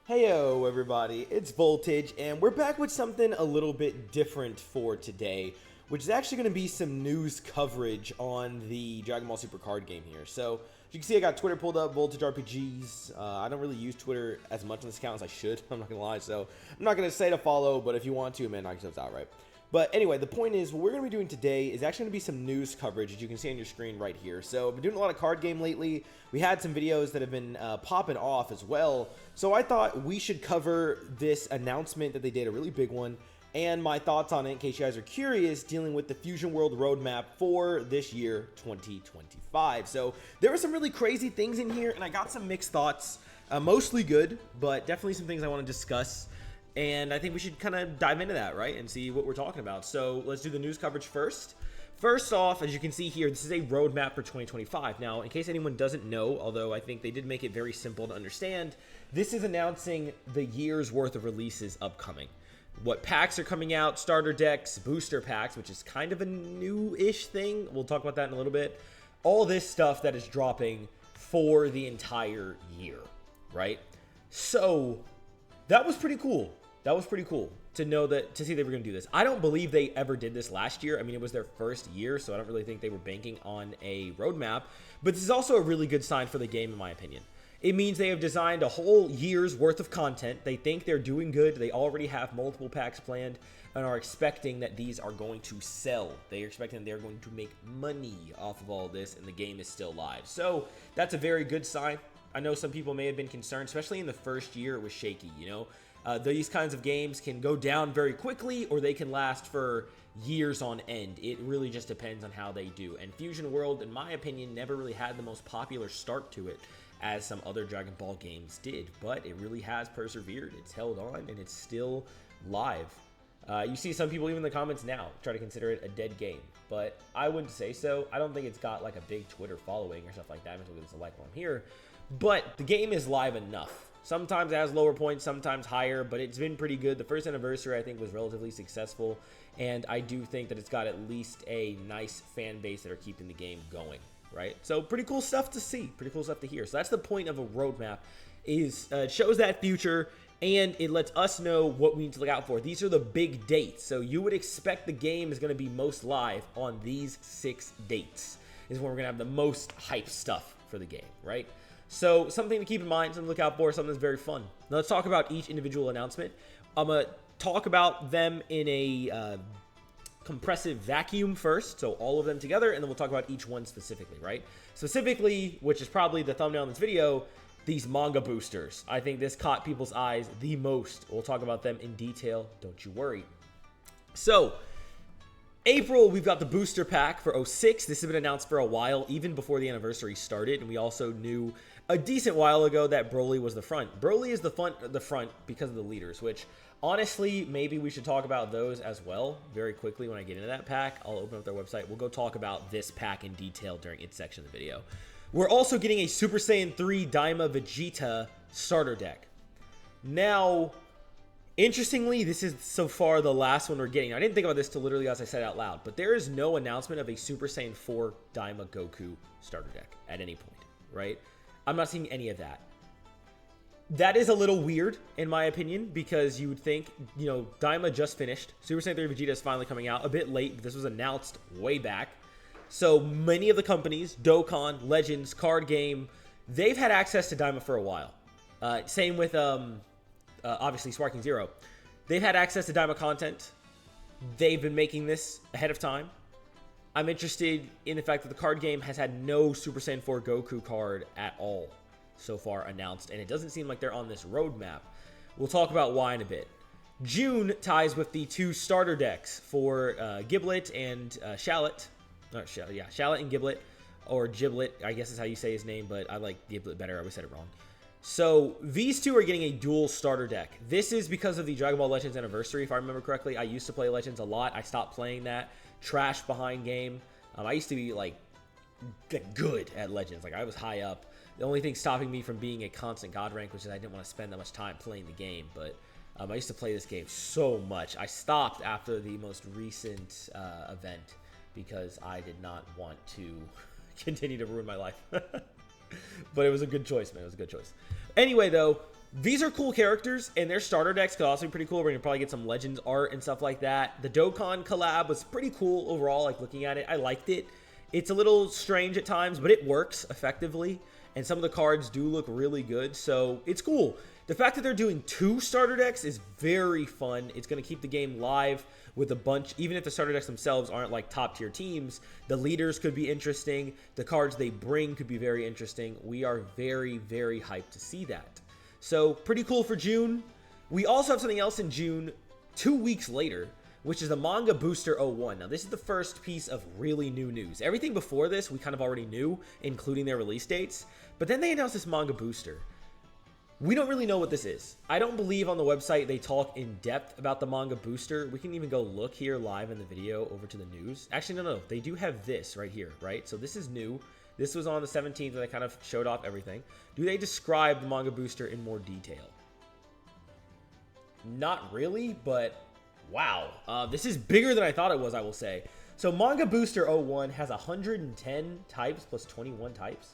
Heyo everybody, it's Voltage, and we're back with something a little bit different for today, which is actually going to be some news coverage on the Dragon Ball Super card game here. So, as you can see, I got Twitter pulled up, Voltage RPGs. I don't really use Twitter as much on this account as I should, I'm not going to lie, so I'm not going to say to follow, but if you want to, man, knock yourselves out, right? But anyway, the point is, what we're going to be doing today is actually going to be some news coverage, as you can see on your screen right here. So, I've been doing a lot of card game lately. We had some videos that have been popping off as well. So, I thought we should cover this announcement that they did, a really big one, and my thoughts on it in case you guys are curious, dealing with the Fusion World roadmap for this year, 2025. So, there were some really crazy things in here, and I got some mixed thoughts. Mostly good, but definitely some things I want to discuss. And I think we should kind of dive into that, right, and see what we're talking about. So let's do the news coverage first. First off, as you can see here, this is a roadmap for 2025. Now, in case anyone doesn't know, although I think they did make it very simple to understand, this is announcing the year's worth of releases upcoming. What packs are coming out, starter decks, booster packs, which is kind of a new-ish thing. We'll talk about that in a little bit. All this stuff that is dropping for the entire year, right? So that was pretty cool. That was pretty cool to know that, to see they were going to do this. I don't believe they ever did this last year. I mean, it was their first year, so I don't really think they were banking on a roadmap. But this is also a really good sign for the game, in my opinion. It means they have designed a whole year's worth of content. They think they're doing good. They already have multiple packs planned and are expecting that these are going to sell. They are expecting they're going to make money off of all this, and the game is still live. So that's a very good sign. I know some people may have been concerned, especially in the first year it was shaky, you know. These kinds of games can go down very quickly, or they can last for years on end. It really just depends on how they do. And Fusion World, in my opinion, never really had the most popular start to it as some other Dragon Ball games did. But it really has persevered. It's held on, and it's still live. You see some people, even in the comments now, try to consider it a dead game. But I wouldn't say so. I don't think it's got like a big Twitter following or stuff like that. I'm just going to like while I'm here. But the game is live enough. Sometimes it has lower points, sometimes higher, but it's been pretty good. The first anniversary, I think, was relatively successful, and I do think that it's got at least a nice fan base that are keeping the game going, right? So pretty cool stuff to see, pretty cool stuff to hear. So that's the point of a roadmap, is it shows that future, and it lets us know what we need to look out for. These are the big dates, so you would expect the game is going to be most live on these 6 dates, is when we're going to have the most hype stuff for the game, right? So something to keep in mind, something to look out for, something that's very fun. Now let's talk about each individual announcement. I'm going to talk about them in a compressive vacuum first, so all of them together, and then we'll talk about each one specifically, right? Specifically, which is probably the thumbnail in this video, these manga boosters. I think this caught people's eyes the most. We'll talk about them in detail, don't you worry. So April, we've got the booster pack for 06. This has been announced for a while, even before the anniversary started, and we also knew a decent while ago that Broly was the front. Broly is the front because of the leaders, which honestly, maybe we should talk about those as well very quickly when I get into that pack. I'll open up their website. We'll go talk about this pack in detail during its section of the video. We're also getting a Super Saiyan 3 Daima Vegeta starter deck. Now, interestingly, this is so far the last one we're getting. I didn't think about this till literally as I said it out loud, but there is no announcement of a Super Saiyan 4 Daima Goku starter deck at any point, right? I'm not seeing any of that. That is a little weird, in my opinion, because you would think, you know, Daima just finished. Super Saiyan 3 Vegeta is finally coming out. A bit late, but this was announced way back. So many of the companies, Dokkan, Legends, Card Game, they've had access to Daima for a while. Same with, obviously, Sparking Zero. They've had access to Daima content. They've been making this ahead of time. I'm interested in the fact that the card game has had no Super Saiyan 4 Goku card at all so far announced, and it doesn't seem like they're on this roadmap. We'll talk about why in a bit. June ties with the 2 starter decks for Giblet and Shallot. Shallot and Giblet, or Giblet, I guess is how you say his name, but I like Giblet better. I always said it wrong. So these 2 are getting a dual starter deck. This is because of the Dragon Ball Legends anniversary, if I remember correctly. I used to play Legends a lot. I stopped playing that. Trash behind game. I used to be like good at Legends. Like I was high up. The only thing stopping me from being a constant God rank was that I didn't want to spend that much time playing the game. But I used to play this game so much. I stopped after the most recent event because I did not want to continue to ruin my life. But it was a good choice, man. It was a good choice. Anyway, though, These are cool characters, and their starter decks could also be pretty cool. We're going to probably get some Legends art and stuff like that. The Dokkan collab was pretty cool overall, like looking at it. I liked it. It's a little strange at times, but it works effectively. And some of the cards do look really good, so it's cool. The fact that they're doing 2 starter decks is very fun. It's going to keep the game live with a bunch, even if the starter decks themselves aren't like top tier teams, the leaders could be interesting. The cards they bring could be very interesting. We are very, very hyped to see that. So pretty cool for June. We also have something else in June 2 weeks later, which is the Manga Booster 01. Now, this is the first piece of really new news. Everything before this, we kind of already knew, including their release dates. But then they announced this Manga Booster. We don't really know what this is. I don't believe on the website they talk in depth about the Manga Booster. We can even go look here live in the video over to the news. Actually, no. They do have this right here, right? So this is new. This was on the 17th, and they kind of showed off everything. Do they describe the Manga Booster in more detail? Not really, but wow. This is bigger than I thought it was, I will say. So Manga Booster 01 has 110 types plus 21 types.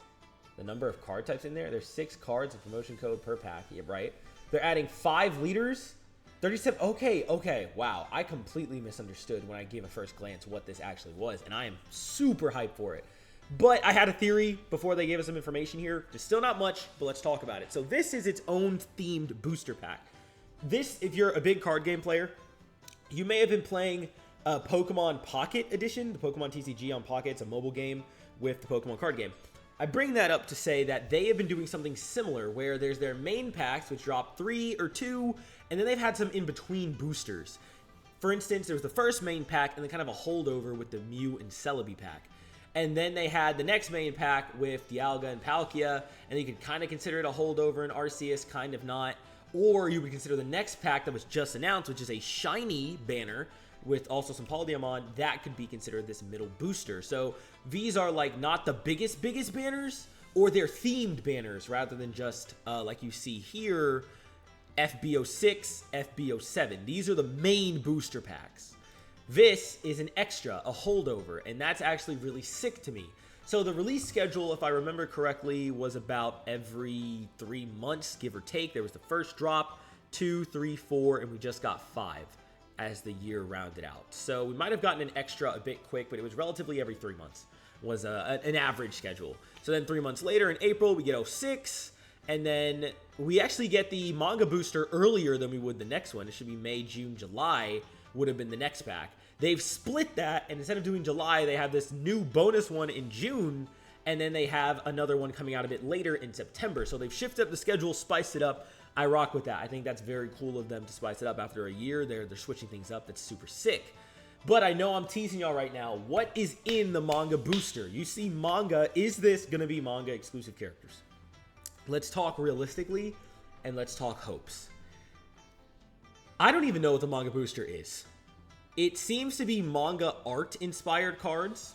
The number of card types in there. There's 6 cards, a promotion code per pack. Yeah, right? They're adding 5 leaders. 37. Okay. Wow. I completely misunderstood when I gave a first glance what this actually was, and I am super hyped for it. But I had a theory before they gave us some information here. There's still not much, but let's talk about it. So this is its own themed booster pack. This, if you're a big card game player, you may have been playing Pokemon Pocket Edition, the Pokemon TCG on Pocket. It's a mobile game with the Pokemon card game. I bring that up to say that they have been doing something similar where there's their main packs, which drop 3 or 2, and then they've had some in-between boosters. For instance, there was the first main pack and then kind of a holdover with the Mew and Celebi pack. And then they had the next main pack with Dialga and Palkia, and you could kind of consider it a holdover in Arceus, kind of not. Or you would consider the next pack that was just announced, which is a shiny banner with also some Paldeamon, that could be considered this middle booster. So these are like not the biggest banners, or they're themed banners rather than just like you see here, FB06, FB07. These are the main booster packs. This is an extra, a holdover, and that's actually really sick to me. So the release schedule, if I remember correctly, was about every 3 months, give or take. There was the first drop, 2, 3, 4, and we just got 5 as the year rounded out. So we might have gotten an extra a bit quick, but it was relatively every 3 months was an average schedule. So then 3 months later in April, we get 06, and then we actually get the Manga Booster earlier than we would the next one. It should be May, June, July would have been the next pack. They've split that, and instead of doing July, they have this new bonus one in June, and then they have another one coming out a bit later in September. So they've shifted up the schedule, spiced it up. I rock with that. I think that's very cool of them to spice it up after a year. They're switching things up. That's super sick. But I know I'm teasing y'all right now. What is in the Manga Booster? You see manga. Is this going to be manga exclusive characters? Let's talk realistically, and let's talk hopes. I don't even know what the Manga Booster is. It seems to be manga art inspired cards,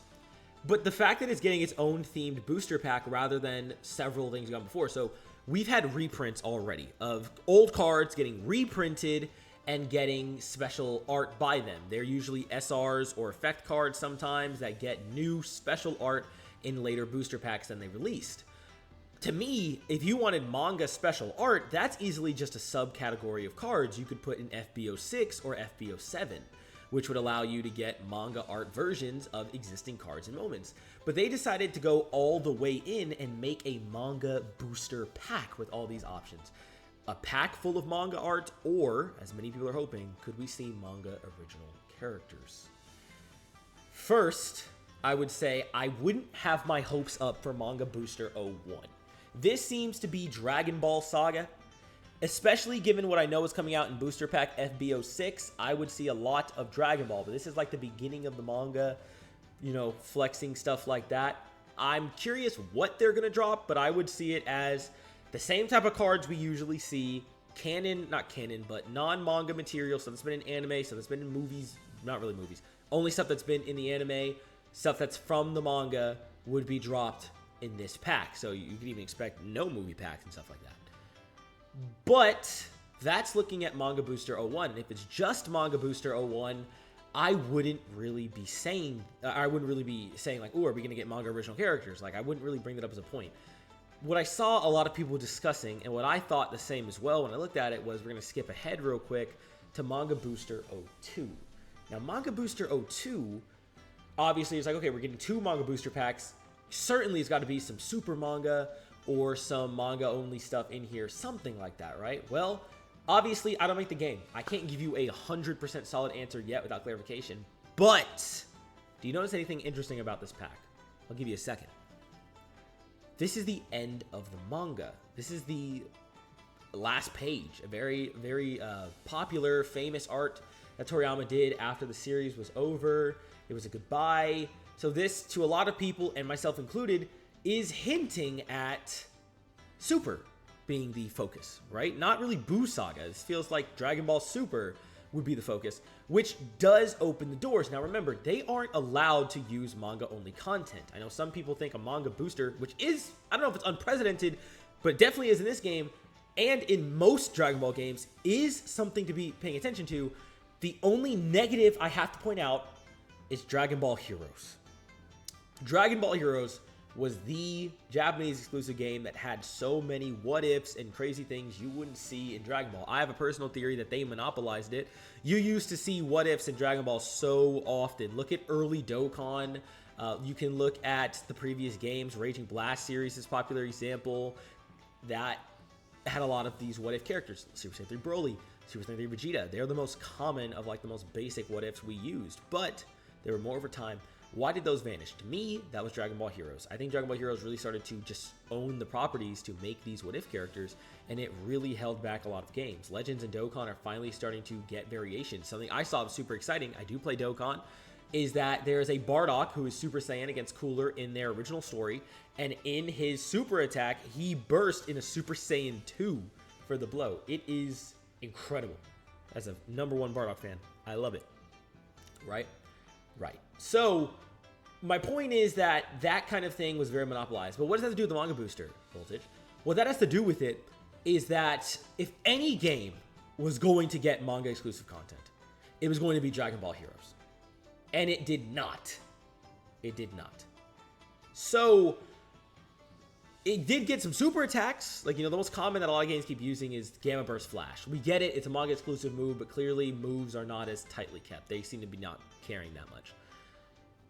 but the fact that it's getting its own themed booster pack rather than several things gone before. So we've had reprints already of old cards getting reprinted and getting special art by them. They're usually SRs or effect cards sometimes that get new special art in later booster packs than they released. To me, if you wanted manga special art, that's easily just a subcategory of cards you could put in FB06 or FB07, which would allow you to get manga art versions of existing cards and moments. But they decided to go all the way in and make a manga booster pack with all these options. A pack full of manga art, or, as many people are hoping, could we see manga original characters? First, I would say I wouldn't have my hopes up for Manga Booster 01. This seems to be Dragon Ball Saga. Especially given what I know is coming out in Booster Pack FB06, I would see a lot of Dragon Ball. But this is like the beginning of the manga, you know, flexing stuff like that. I'm curious what they're going to drop, but I would see it as the same type of cards we usually see. Not canon, but non-manga material. Stuff that's been in anime, stuff that's been in movies. Not really movies. Only stuff that's been in the anime. Stuff that's from the manga would be dropped in this pack. So you could even expect no movie packs and stuff like that. But that's looking at Manga Booster 01. And if it's just Manga Booster 01, I wouldn't really be saying like, "Ooh, are we going to get manga original characters?" Like, I wouldn't really bring that up as a point. what I saw a lot of people discussing, and what I thought the same as well when I looked at it, was we're going to skip ahead real quick to Manga Booster 02. Now, Manga Booster 02, obviously, it's like, okay, we're getting 2 Manga Booster packs. Certainly, it's got to be some super manga or some manga-only stuff in here, something like that, right? Well, obviously, I don't make the game. I can't give you a 100% solid answer yet without clarification. But, do you notice anything interesting about this pack? I'll give you a second. This is the end of the manga. This is the last page. A very, very popular, famous art that Toriyama did after the series was over. It was a goodbye. So this, to a lot of people, and myself included, is hinting at Super being the focus, right? Not really Buu Saga. This feels like Dragon Ball Super would be the focus, which does open the doors. Now remember, they aren't allowed to use manga-only content. I know some people think a manga booster, which is, I don't know if it's unprecedented, but definitely is in this game, and in most Dragon Ball games, is something to be paying attention to. The only negative I have to point out is Dragon Ball Heroes. Dragon Ball Heroes was the Japanese exclusive game that had so many what-ifs and crazy things you wouldn't see in Dragon Ball. I have a personal theory that they monopolized it. You used to see what-ifs in Dragon Ball so often. Look at early Dokkan. You can look at the previous games. Raging Blast series is a popular example. That had a lot of these what-if characters. Super Saiyan 3 Broly, Super Saiyan 3 Vegeta. They're the most common of like the most basic what-ifs we used. But there were more over time. Why did those vanish? To me, that was Dragon Ball Heroes. I think Dragon Ball Heroes really started to just own the properties to make these what-if characters, and it really held back a lot of games. Legends and Dokkan are finally starting to get variations. Something I saw was super exciting, I do play Dokkan, is that there is a Bardock who is Super Saiyan against Cooler in their original story, and in his super attack, he burst in a Super Saiyan 2 for the blow. It is incredible. As a #1 Bardock fan, I love it. Right? Right. So, my point is that that kind of thing was very monopolized. But what does that have to do with the Manga Booster Voltage? What that has to do with it is that if any game was going to get manga exclusive content, it was going to be Dragon Ball Heroes. And it did not. It did not. So, it did get some super attacks. Like, you know, the most common that a lot of games keep using is Gamma Burst Flash. We get it. It's a manga exclusive move, but clearly moves are not as tightly kept. They seem to be not caring that much.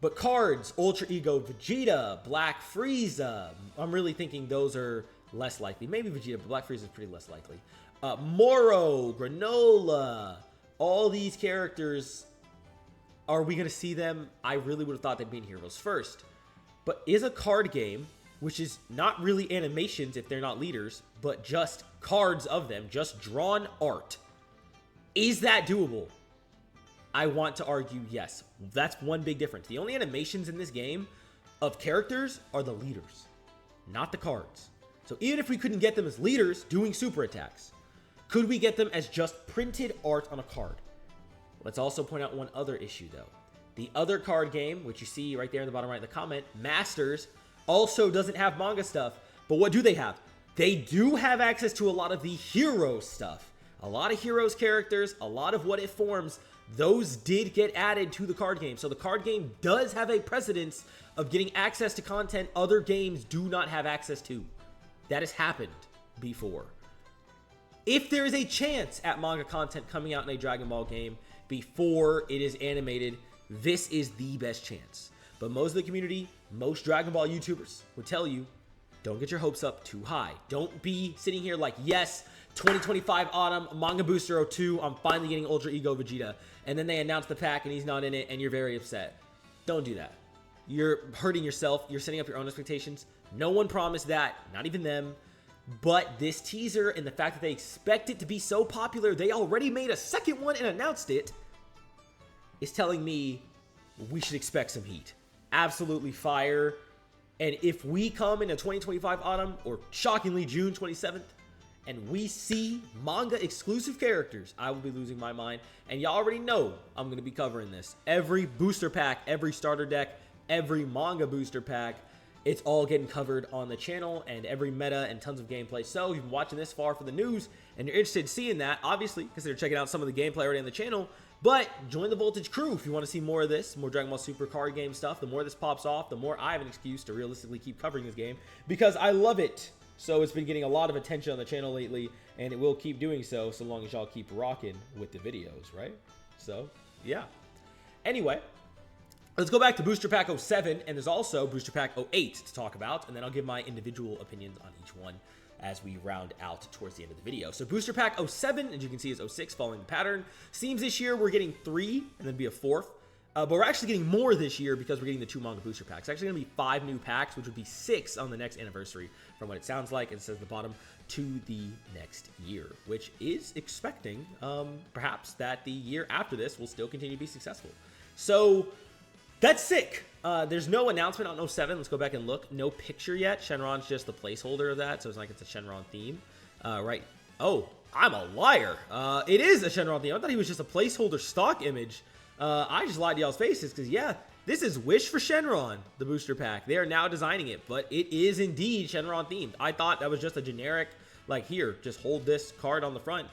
But cards, Ultra Ego Vegeta, Black Frieza, I'm really thinking those are less likely. Maybe Vegeta, but Black Frieza is pretty less likely. Moro, Granola, all these characters, are we going to see them? I really would have thought they'd be in Heroes first. But is a card game, which is not really animations if they're not leaders, but just cards of them, just drawn art, is that doable? I want to argue yes. That's one big difference. The only animations in this game of characters are the leaders, not the cards. So even if we couldn't get them as leaders doing super attacks, could we get them as just printed art on a card? Let's also point out one other issue though. The other card game, which you see right there in the bottom right of the comment, Masters, also doesn't have manga stuff. But what do they have? They do have access to a lot of the hero stuff. A lot of Heroes characters, a lot of what-if forms. Those did get added to the card game. So the card game does have a precedence of getting access to content other games do not have access to. That has happened before. If there is a chance at manga content coming out in a Dragon Ball game before it is animated, this is the best chance. But most of the community, most Dragon Ball YouTubers would tell you, don't get your hopes up too high. Don't be sitting here like, yes, 2025 autumn, Manga Booster 02, I'm finally getting Ultra Ego Vegeta. And then they announce the pack and he's not in it and you're very upset. Don't do that. You're hurting yourself. You're setting up your own expectations. No one promised that, not even them. But this teaser and the fact that they expect it to be so popular, they already made a second one and announced it, is telling me we should expect some heat. Absolutely fire. And if we come in a 2025 autumn, or shockingly June 27th, and we see manga exclusive characters, I will be losing my mind. And y'all already know I'm going to be covering this. Every booster pack, every starter deck, every manga booster pack, it's all getting covered on the channel, and every meta and tons of gameplay. So if you've been watching this far for the news and you're interested in seeing that, obviously consider checking out some of the gameplay already on the channel. But join the Voltage crew if you want to see more of this, more Dragon Ball Super card game stuff. The more this pops off, the more I have an excuse to realistically keep covering this game because I love it. So it's been getting a lot of attention on the channel lately, and it will keep doing so long as y'all keep rocking with the videos, right? So, yeah. Anyway, let's go back to Booster Pack 07, and there's also Booster Pack 08 to talk about, and then I'll give my individual opinions on each one as we round out towards the end of the video. So Booster Pack 07, as you can see, is 06, following the pattern. Seems this year we're getting 3, and then be a 4th. But we're actually getting more this year because we're getting the 2 manga booster packs. It's actually going to be 5 new packs, which would be 6 on the next anniversary, from what it sounds like. It says the bottom to the next year, which is expecting perhaps that the year after this will still continue to be successful. So that's sick. There's no announcement on 07. Let's go back and look. No picture yet. Shenron's just the placeholder of that, so it's like it's a Shenron theme. Right. Oh, I'm a liar. It is a Shenron theme. I thought he was just a placeholder stock image. I just lied to y'all's faces because, yeah, this is Wish for Shenron, the booster pack. They are now designing it, but it is indeed Shenron themed. I thought that was just a generic, like, here, just hold this card on the front.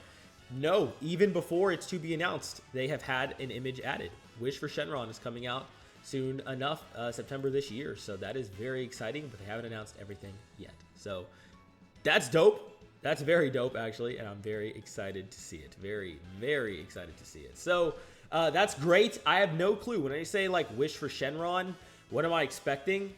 No, even before it's to be announced, they have had an image added. Wish for Shenron is coming out soon enough, September this year. So that is very exciting, but they haven't announced everything yet. So that's dope. That's very dope, actually, and I'm very excited to see it. Very, very excited to see it. So that's great. I have no clue. When I say, like, Wish for Shenron, what am I expecting?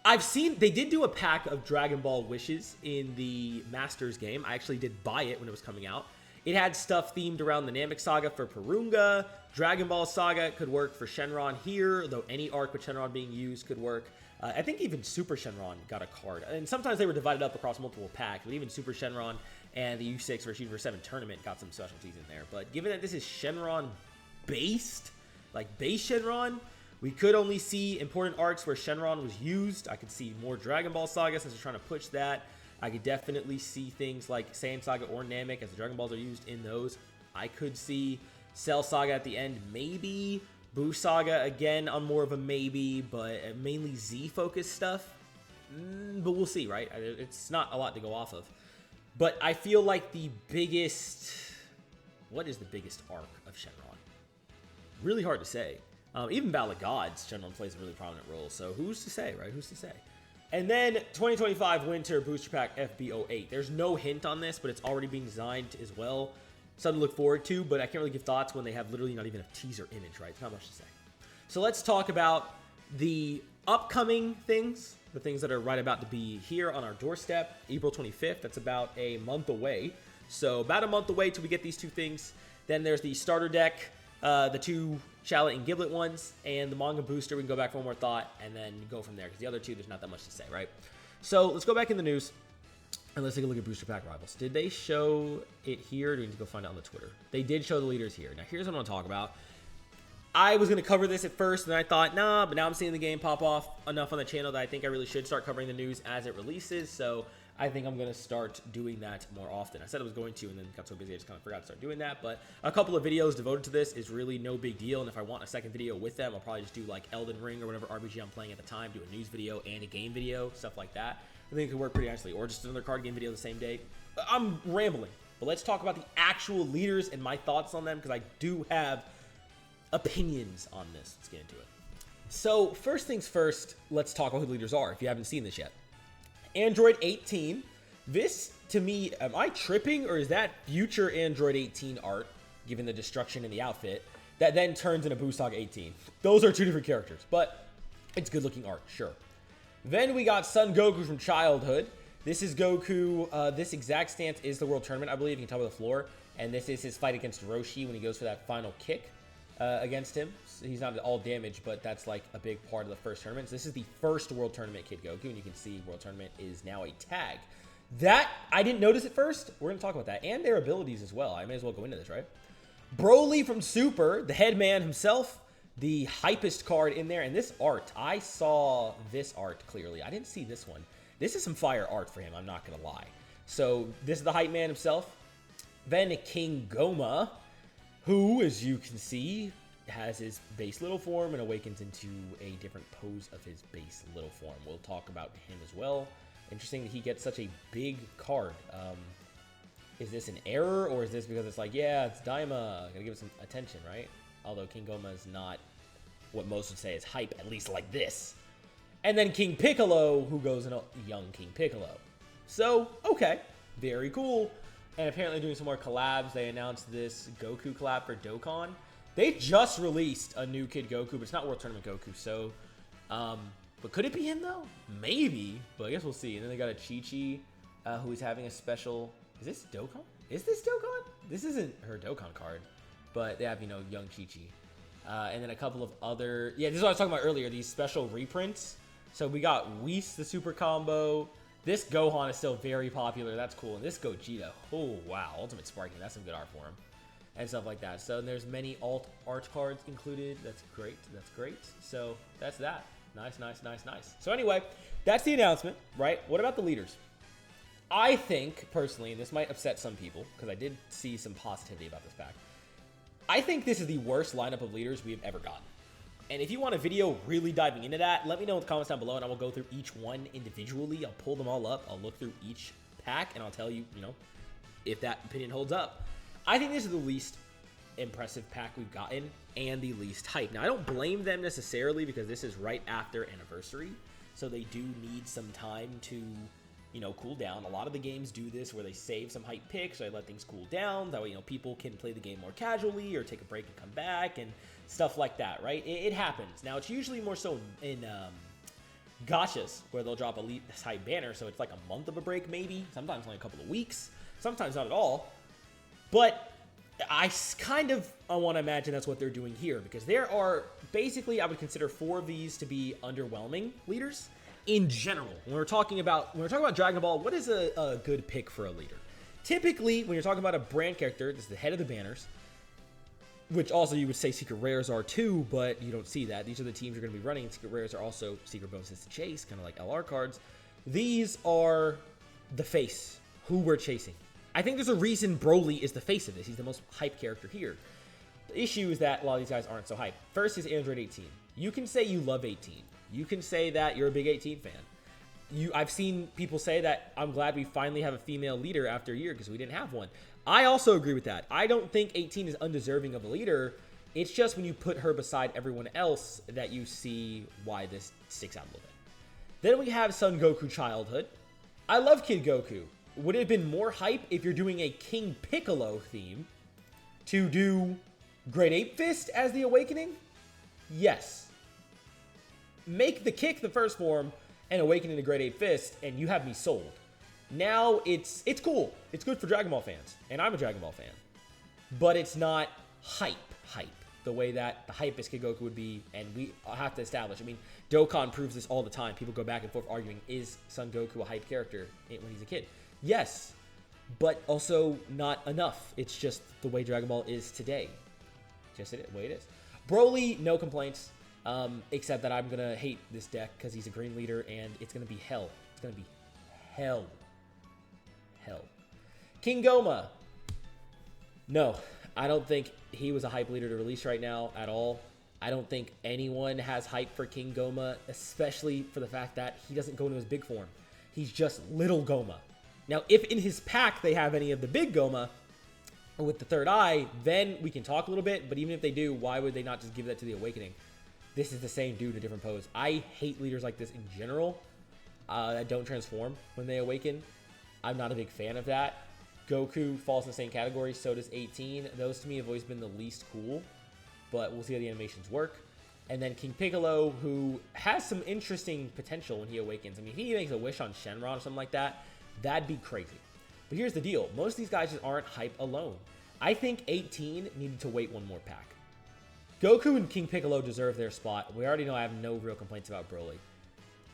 I've seen, they did do a pack of Dragon Ball Wishes in the Masters game. I actually did buy it when it was coming out. It had stuff themed around the Namek Saga for Purunga. Dragon Ball Saga could work for Shenron here, though any arc with Shenron being used could work. I think even Super Shenron got a card. And sometimes they were divided up across multiple packs, but even Super Shenron and the U6 versus Universe 7 tournament got some specialties in there. But given that this is Shenron based, like base Shenron, we could only see important arcs where Shenron was used. I could see more Dragon Ball Saga since they're trying to push that. I could definitely see things like Saiyan Saga or Namek as the Dragon Balls are used in those. I could see Cell Saga at the end, maybe. Buu Saga, again, on more of a maybe, but mainly Z-focused stuff. But we'll see, right? It's not a lot to go off of. But I feel like the biggest... What is the biggest arc of Shenron? Really hard to say. Even Battle of Gods, Shenron plays a really prominent role. So who's to say, right? Who's to say? And then 2025 Winter Booster Pack FB08. There's no hint on this, but it's already being designed as well. Something to look forward to, but I can't really give thoughts when they have literally not even a teaser image, right? There's not much to say. So let's talk about the upcoming things, the things that are right about to be here on our doorstep. April 25th, that's about a month away. So about a month away till we get these 2 things. Then there's the starter deck, the 2 Shallot and Giblet ones, and the manga booster. We can go back for one more thought and then go from there, because the other 2, there's not that much to say, right? So let's go back in the news. And let's take a look at Booster Pack Rivals. Did they show it here? Or do we need to go find it on the Twitter? They did show the leaders here. Now, here's what I want to talk about. I was going to cover this at first, and I thought, nah, but now I'm seeing the game pop off enough on the channel that I think I really should start covering the news as it releases. So I think I'm going to start doing that more often. I said I was going to, and then got so busy I just kind of forgot to start doing that. But a couple of videos devoted to this is really no big deal. And if I want a second video with them, I'll probably just do like Elden Ring or whatever RPG I'm playing at the time, do a news video and a game video, stuff like that. I think it could work pretty nicely, or just another card game video the same day. I'm rambling, but let's talk about the actual leaders and my thoughts on them, because I do have opinions on this. Let's get into it. So first things first, let's talk about who the leaders are if you haven't seen this yet. Android 18. This, to me, am I tripping, or is that future Android 18 art, given the destruction in the outfit, that then turns into Buu Saga 18? Those are 2 different characters, but it's good looking art, sure. Then we got Son Goku from Childhood. This is Goku. This exact stance is the World Tournament, I believe. You can tell by the floor. And this is his fight against Roshi when he goes for that final kick against him. So he's not at all damaged, but that's like a big part of the first tournament. So this is the first World Tournament Kid Goku, and you can see World Tournament is now a tag. That, I didn't notice at first. We're going to talk about that. And their abilities as well. I may as well go into this, right? Broly from Super, the head man himself. The hypest card in there, and this art, I saw this art clearly. I didn't see this one. This is some fire art for him, I'm not going to lie. So, this is the hype man himself. Then King Goma, who, as you can see, has his base little form and awakens into a different pose of his base little form. We'll talk about him as well. Interesting that he gets such a big card. Is this an error, or is this because it's like, yeah, it's Daima, gotta give it some attention, right? Although King Goma is not what most would say is hype, at least like this. And then King Piccolo, who goes in a young King Piccolo. So, okay, very cool. And apparently doing some more collabs. They announced this Goku collab for Dokkan. They just released a new Kid Goku, but it's not World Tournament Goku. So, but could it be him though? Maybe, but I guess we'll see. And then they got a Chi-Chi, who is having a special. Is this Dokkan? Is this Dokkan? This isn't her Dokkan card, but they have, you know, young Chi-Chi. And then a couple of other, yeah, this is what I was talking about earlier, these special reprints. So we got Whis, the super combo. This Gohan is still very popular. That's cool. And this Gogeta, oh, wow. Ultimate Sparking, that's some good art for him. And stuff like that. So there's many alt art cards included. That's great. That's great. So that's that. Nice, nice, nice, nice. So anyway, that's the announcement, right? What about the leaders? I think, personally, and this might upset some people, because I did see some positivity about this pack. I think this is the worst lineup of leaders we have ever gotten. And if you want a video really diving into that, let me know in the comments down below, and I will go through each one individually. I'll pull them all up. I'll look through each pack, and I'll tell you, you know, if that opinion holds up. I think this is the least impressive pack we've gotten and the least hype. Now, I don't blame them necessarily because this is right after Anniversary, so they do need some time to, you know, cool down. A lot of the games do this where they save some hype picks, so they let things cool down. That way, you know, people can play the game more casually or take a break and come back and stuff like that, right? It happens. Now, it's usually more so in gachas where they'll drop elite hype banner, so it's like a month of a break maybe, sometimes only a couple of weeks, sometimes not at all. But I want to imagine that's what they're doing here, because there are basically, I would consider 4 of these to be underwhelming leaders in general. When we're talking about Dragon Ball, what is a good pick for a leader? Typically, when you're talking about a brand character, this is the head of the banners, which also you would say secret rares are too, but you don't see that. These are the teams you're going to be running. Secret rares are also secret bonuses to chase, kind of like LR cards. These are the face, who we're chasing. I think there's a reason Broly is the face of this. He's the most hype character here. The issue is that a lot of these guys aren't so hype. First is Android 18. You can say you love 18. You can say that you're a big 18 fan. I've seen people say that I'm glad we finally have a female leader after a year because we didn't have one. I also agree with that. I don't think 18 is undeserving of a leader. It's just when you put her beside everyone else that you see why this sticks out a little bit. Then we have Son Goku Childhood. I love Kid Goku. Would it have been more hype if you're doing a King Piccolo theme to do Great Ape Fist as the Awakening? Yes. Make the kick the first form and awaken into Great Ape Fist, and you have me sold. Now it's cool. It's good for Dragon Ball fans, and I'm a Dragon Ball fan. But it's not hype the way that the hype is Kid Goku would be, and we have to establish. I mean, Dokkan proves this all the time. People go back and forth arguing, is Son Goku a hype character when he's a kid? Yes, but also not enough. It's just the way Dragon Ball is today. Just the way it is. Broly, no complaints, except that I'm going to hate this deck because he's a green leader, and it's going to be hell. It's going to be hell. Hell. King Goma. No, I don't think he was a hype leader to release right now at all. I don't think anyone has hype for King Goma, especially for the fact that he doesn't go into his big form. He's just little Goma. Now, if in his pack they have any of the big Goma with the third eye, then we can talk a little bit. But even if they do, why would they not just give that to the Awakening? This is the same dude in a different pose. I hate leaders like this in general that don't transform when they awaken. I'm not a big fan of that. Goku falls in the same category, so does 18. Those to me have always been the least cool, but we'll see how the animations work. And then King Piccolo, who has some interesting potential when he awakens. I mean, if he makes a wish on Shenron or something like that, that'd be crazy. But here's the deal. Most of these guys just aren't hype alone. I think 18 needed to wait one more pack. Goku and King Piccolo deserve their spot. We already know I have no real complaints about Broly.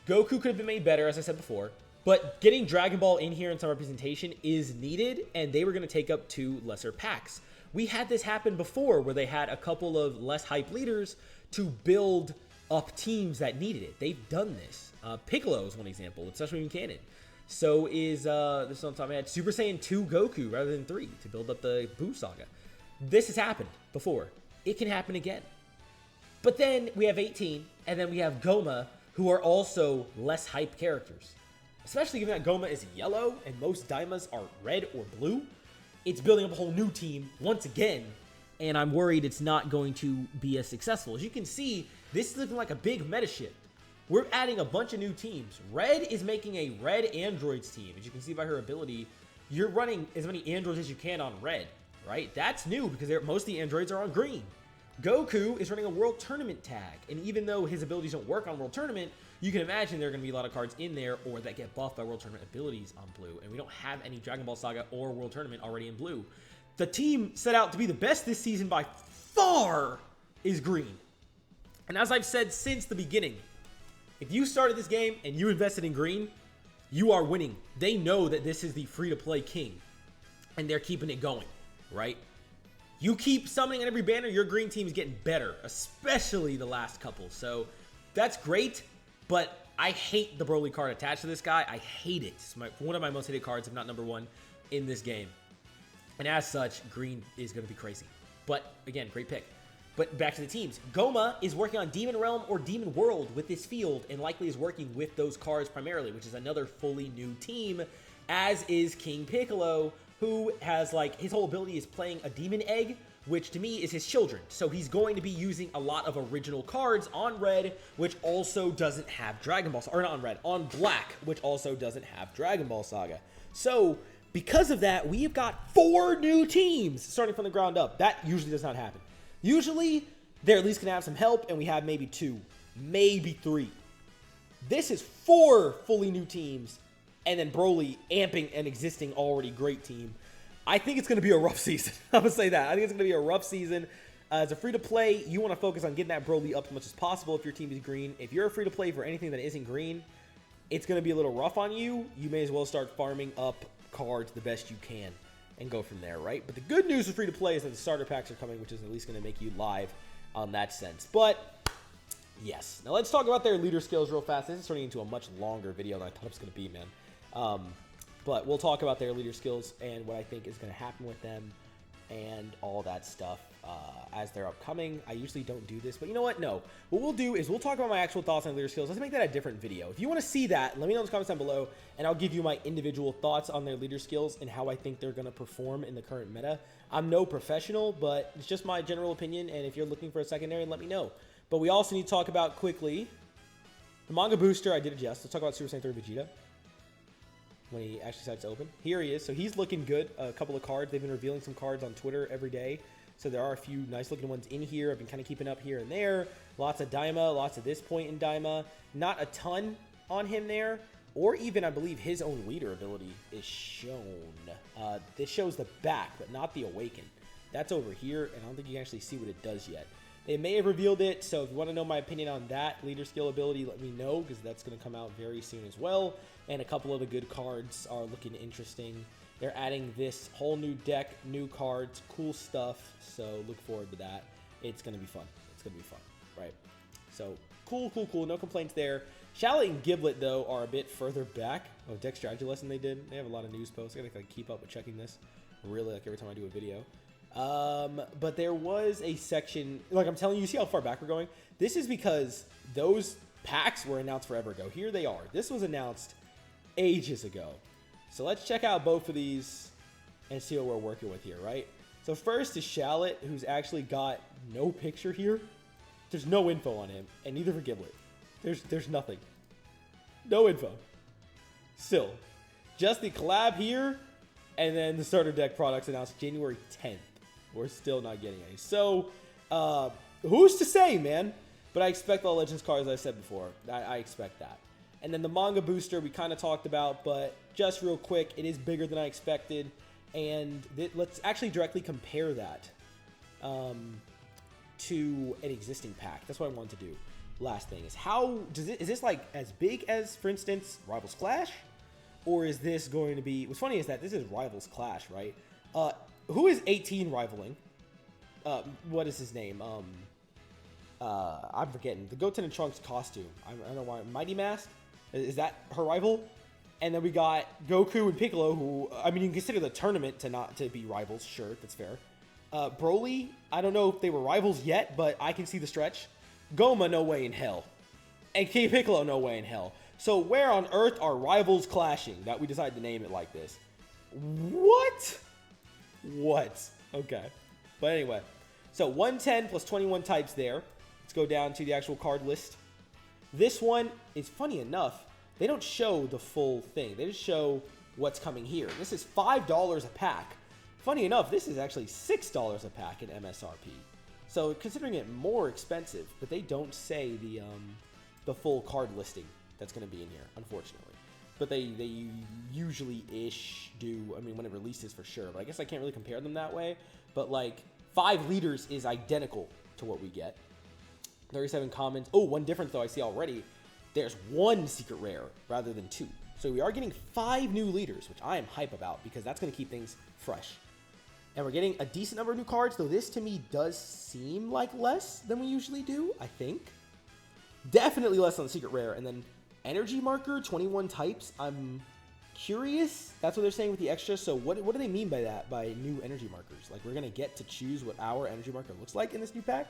Goku could have been made better, as I said before. But getting Dragon Ball in here in some representation is needed, and they were going to take up 2 lesser packs. We had this happen before where they had a couple of less hype leaders to build up teams that needed it. They've done this. Piccolo is one example, especially in canon. So is, this is on top of my head, Super Saiyan 2 Goku rather than 3 to build up the Buu Saga. This has happened before. It can happen again. But then we have 18, and then we have Goma, who are also less hype characters. Especially given that Goma is yellow and most Daimas are red or blue. It's building up a whole new team once again, and I'm worried it's not going to be as successful. As you can see, this is looking like a big meta shift. we're adding a bunch of new teams. Red is making a Red Androids team. As you can see by her ability, you're running as many androids as you can on Red, right? That's new because most of the androids are on Green. Goku is running a World Tournament tag, and even though his abilities don't work on World Tournament, you can imagine there are going to be a lot of cards in there or that get buffed by World Tournament abilities on Blue, and we don't have any Dragon Ball Saga or World Tournament already in Blue. The team set out to be the best this season by far is Green. And as I've said since the beginning, if you started this game and you invested in Green, you are winning. They know that this is the free-to-play king, and they're keeping it going, right? You keep summoning on every banner, your Green team is getting better, especially the last couple. So that's great, but I hate the Broly card attached to this guy. I hate it. It's one of my most hated cards, if not number one, in this game. And as such, Green is going to be crazy. But again, great pick. But back to the teams. Goma is working on Demon Realm or Demon World with this field and likely is working with those cards primarily, which is another fully new team, as is King Piccolo, who has, like, his whole ability is playing a Demon Egg, which to me is his children. So he's going to be using a lot of original cards on Red, which also doesn't have Dragon Ball Saga. Or not on Red, on Black, which also doesn't have Dragon Ball Saga. So because of that, we have got 4 new teams starting from the ground up. That usually does not happen. Usually, they're at least going to have some help, and we have maybe 2, maybe 3. This is 4 fully new teams, and then Broly amping an existing already great team. I think it's going to be a rough season. I'm going to say that. I think it's going to be a rough season. As a free-to-play, you want to focus on getting that Broly up as much as possible if your team is green. If you're a free-to-play for anything that isn't green, it's going to be a little rough on you. You may as well start farming up cards the best you can and go from there, right? But the good news with free-to-play is that the starter packs are coming, which is at least going to make you live on that sense. But yes. Now let's talk about their leader skills real fast. This is turning into a much longer video than I thought it was going to be, man. But we'll talk about their leader skills and what I think is going to happen with them and all that stuff as they're upcoming. I usually don't do this, but you know what? No. What we'll do is we'll talk about my actual thoughts on leader skills. Let's make that a different video. If you want to see that, let me know in the comments down below, and I'll give you my individual thoughts on their leader skills and how I think they're going to perform in the current meta. I'm no professional, but it's just my general opinion, and if you're looking for a secondary, let me know. But we also need to talk about quickly the manga booster. I did adjust. Let's talk about Super Saiyan 3 Vegeta when he actually decides to open. Here he is. So he's looking good. A couple of cards. They've been revealing some cards on Twitter every day. So there are a few nice looking ones in here. I've been kind of keeping up here and there. Lots of Daima, lots of this point in Daima. Not a ton on him there. Or even, I believe, his own leader ability is shown. This shows the back, but not the Awaken. That's over here, and I don't think you can actually see what it does yet. They may have revealed it, so if you want to know my opinion on that leader skill ability, let me know, because that's going to come out very soon as well. And a couple of the good cards are looking interesting. They're adding this whole new deck, new cards, cool stuff, so look forward to that. It's going to be fun. It's going to be fun, right? So, cool. No complaints there. Shallot and Giblet, though, are a bit further back. Oh, deck strategy lesson they did. They have a lot of news posts. I got to keep up with checking this, really, like every time I do a video. But there was a section, like I'm telling you, see how far back we're going? This is because those packs were announced forever ago. Here they are. This was announced ages ago. So let's check out both of these and see what we're working with here, right? So first is Shallot, who's actually got no picture here. There's no info on him, and neither for Giblet. There's nothing. No info. Still, just the collab here, and then the starter deck products announced January 10th. We're still not getting any. So, who's to say, man? But I expect all Legends cards, as I said before. I expect that. And then the manga booster we kind of talked about, but just real quick, it is bigger than I expected. And let's actually directly compare that to an existing pack. That's what I wanted to do. Last thing is, is this like as big as, for instance, Rivals Clash? Or is this going to be... What's funny is that this is Rivals Clash, right? Who is 18 rivaling? What is his name? I'm forgetting. The Goten and Trunks costume. I don't know why. Mighty Mask? Is that her rival? And then we got Goku and Piccolo, who... I mean, you can consider the tournament to be rivals. Sure, that's fair. Broly, I don't know if they were rivals yet, but I can see the stretch. Goma, no way in hell. And King Piccolo, no way in hell. So where on earth are rivals clashing that we decided to name it like this? What? Okay. But anyway. So 110 plus 21 types there. Let's go down to the actual card list. This one is, funny enough, they don't show the full thing. They just show what's coming here. This is $5 a pack. Funny enough, this is actually $6 a pack in MSRP. So considering it more expensive, but they don't say the full card listing that's going to be in here, unfortunately. But they usually-ish do, I mean, when it releases for sure. But I guess I can't really compare them that way. But, like, 5 liters is identical to what we get. 37 commons. Oh, one difference, though, I see already. There's 1 secret rare rather than 2. So we are getting 5 new leaders, which I am hype about because that's going to keep things fresh. And we're getting a decent number of new cards, though this to me does seem like less than we usually do, I think. Definitely less on the secret rare. And then energy marker, 21 types. I'm curious. That's what they're saying with the extra. So what do they mean by that, by new energy markers? Like, we're going to get to choose what our energy marker looks like in this new pack?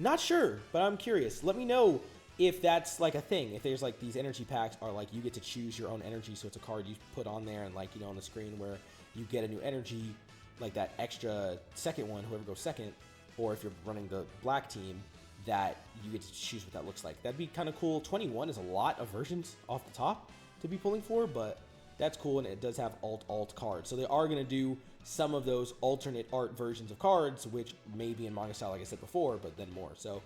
Not sure, but I'm curious. Let me know if that's like a thing. If there's like these energy packs are like you get to choose your own energy. So it's a card you put on there and like, you know, on the screen where you get a new energy, like that extra second one, whoever goes second. Or if you're running the black team, that you get to choose what that looks like. That'd be kind of cool. 21 is a lot of versions off the top to be pulling for, but that's cool, and it does have alt cards. So they are going to do some of those alternate art versions of cards, which may be in manga style, like I said before, but then more. So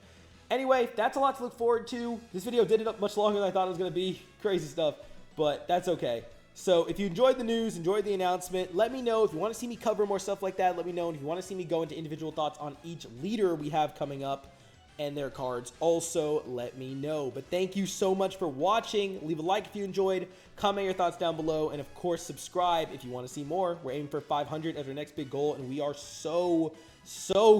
anyway, that's a lot to look forward to. This video did it up much longer than I thought it was going to be. Crazy stuff, but that's okay. So if you enjoyed the news, enjoyed the announcement, let me know. If you want to see me cover more stuff like that, let me know. And if you want to see me go into individual thoughts on each leader we have coming up and their cards, also let me know. But thank you so much for watching. Leave a like if you enjoyed, comment your thoughts down below, and of course subscribe if you want to see more. We're aiming for 500 as our next big goal, and we are so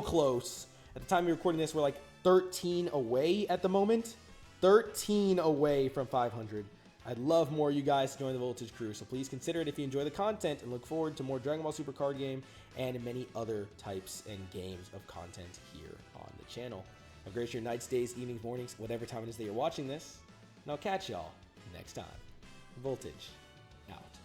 close. At the time of recording this, we're like 13 away at the moment. 13 away from 500. I'd love more of you guys to join the Voltage crew, so please consider it if you enjoy the content, and look forward to more Dragon Ball Super card game and many other types and games of content here on the channel. Have a great your nights, days, evenings, mornings, whatever time it is that you're watching this, and I'll catch y'all next time. Voltage out.